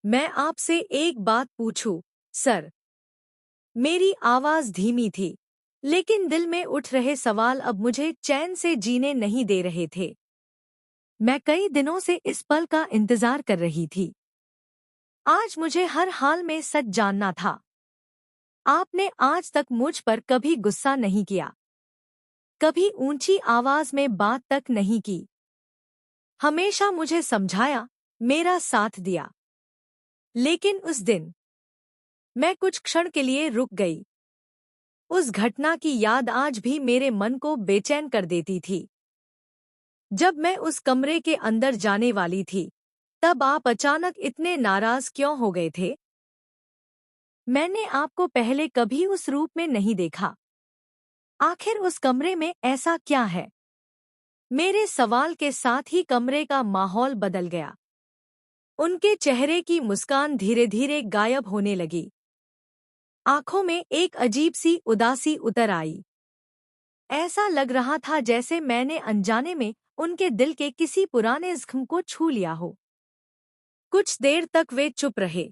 मैं आपसे एक बात पूछूं, सर? मेरी आवाज धीमी थी, लेकिन दिल में उठ रहे सवाल अब मुझे चैन से जीने नहीं दे रहे थे। मैं कई दिनों से इस पल का इंतजार कर रही थी। आज मुझे हर हाल में सच जानना था। आपने आज तक मुझ पर कभी गुस्सा नहीं किया, कभी ऊंची आवाज में बात तक नहीं की। हमेशा मुझे समझाया, मेरा साथ दिया। लेकिन उस दिन मैं कुछ क्षण के लिए रुक गई। उस घटना की याद आज भी मेरे मन को बेचैन कर देती थी। जब मैं उस कमरे के अंदर जाने वाली थी, तब आप अचानक इतने नाराज क्यों हो गए थे? मैंने आपको पहले कभी उस रूप में नहीं देखा। आखिर उस कमरे में ऐसा क्या है? मेरे सवाल के साथ ही कमरे का माहौल बदल गया। उनके चेहरे की मुस्कान धीरे धीरे गायब होने लगी। आंखों में एक अजीब सी उदासी उतर आई। ऐसा लग रहा था जैसे मैंने अनजाने में उनके दिल के किसी पुराने जख्म को छू लिया हो। कुछ देर तक वे चुप रहे।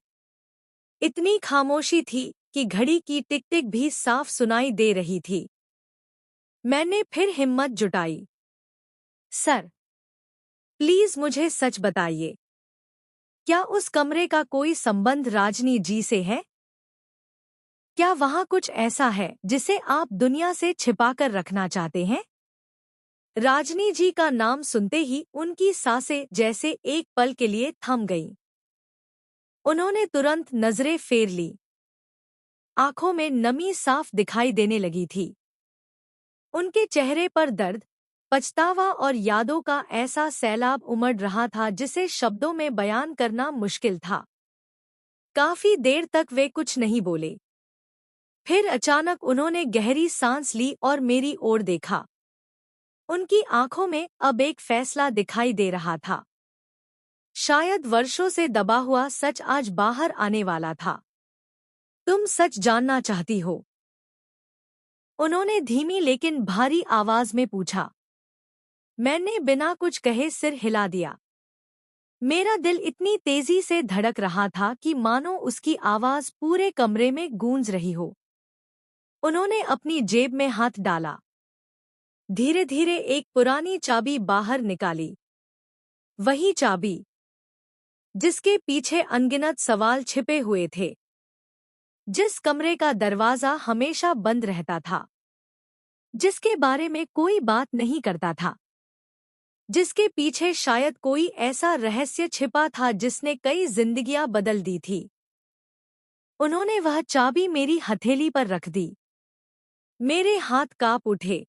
इतनी खामोशी थी कि घड़ी की टिक टिक भी साफ सुनाई दे रही थी। मैंने फिर हिम्मत जुटाई। सर, प्लीज मुझे सच बताइए। क्या उस कमरे का कोई संबंध राजनी जी से है? क्या वहाँ कुछ ऐसा है जिसे आप दुनिया से छिपाकर रखना चाहते हैं? राजनी जी का नाम सुनते ही उनकी सांसें जैसे एक पल के लिए थम गईं। उन्होंने तुरंत नजरें फेर ली। आंखों में नमी साफ दिखाई देने लगी थी। उनके चेहरे पर दर्द, पछतावा और यादों का ऐसा सैलाब उमड़ रहा था जिसे शब्दों में बयान करना मुश्किल था। काफी देर तक वे कुछ नहीं बोले। फिर अचानक उन्होंने गहरी सांस ली और मेरी ओर देखा। उनकी आंखों में अब एक फैसला दिखाई दे रहा था। शायद वर्षों से दबा हुआ सच आज बाहर आने वाला था। तुम सच जानना चाहती हो? उन्होंने धीमी लेकिन भारी आवाज में पूछा। मैंने बिना कुछ कहे सिर हिला दिया। मेरा दिल इतनी तेजी से धड़क रहा था कि मानो उसकी आवाज पूरे कमरे में गूंज रही हो। उन्होंने अपनी जेब में हाथ डाला। धीरे धीरे एक पुरानी चाबी बाहर निकाली। वही चाबी जिसके पीछे अनगिनत सवाल छिपे हुए थे। जिस कमरे का दरवाजा हमेशा बंद रहता था, जिसके बारे में कोई बात नहीं करता था, जिसके पीछे शायद कोई ऐसा रहस्य छिपा था जिसने कई जिंदगियां बदल दी थी। उन्होंने वह चाबी मेरी हथेली पर रख दी। मेरे हाथ कांप उठे।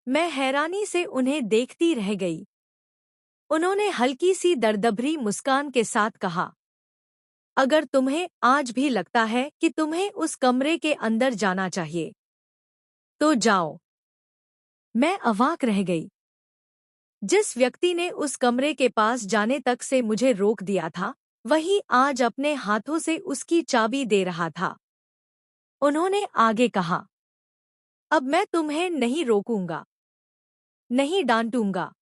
मैं हैरानी से उन्हें देखती रह गई। उन्होंने हल्की सी दर्दभरी मुस्कान के साथ कहा, अगर तुम्हें आज भी लगता है कि तुम्हें उस कमरे के अंदर जाना चाहिए, तो जाओ। मैं अवाक रह गई। जिस व्यक्ति ने उस कमरे के पास जाने तक से मुझे रोक दिया था, वही आज अपने हाथों से उसकी चाबी दे रहा था। उन्होंने आगे कहा, अब मैं तुम्हें नहीं रोकूंगा, नहीं डांटूंगा,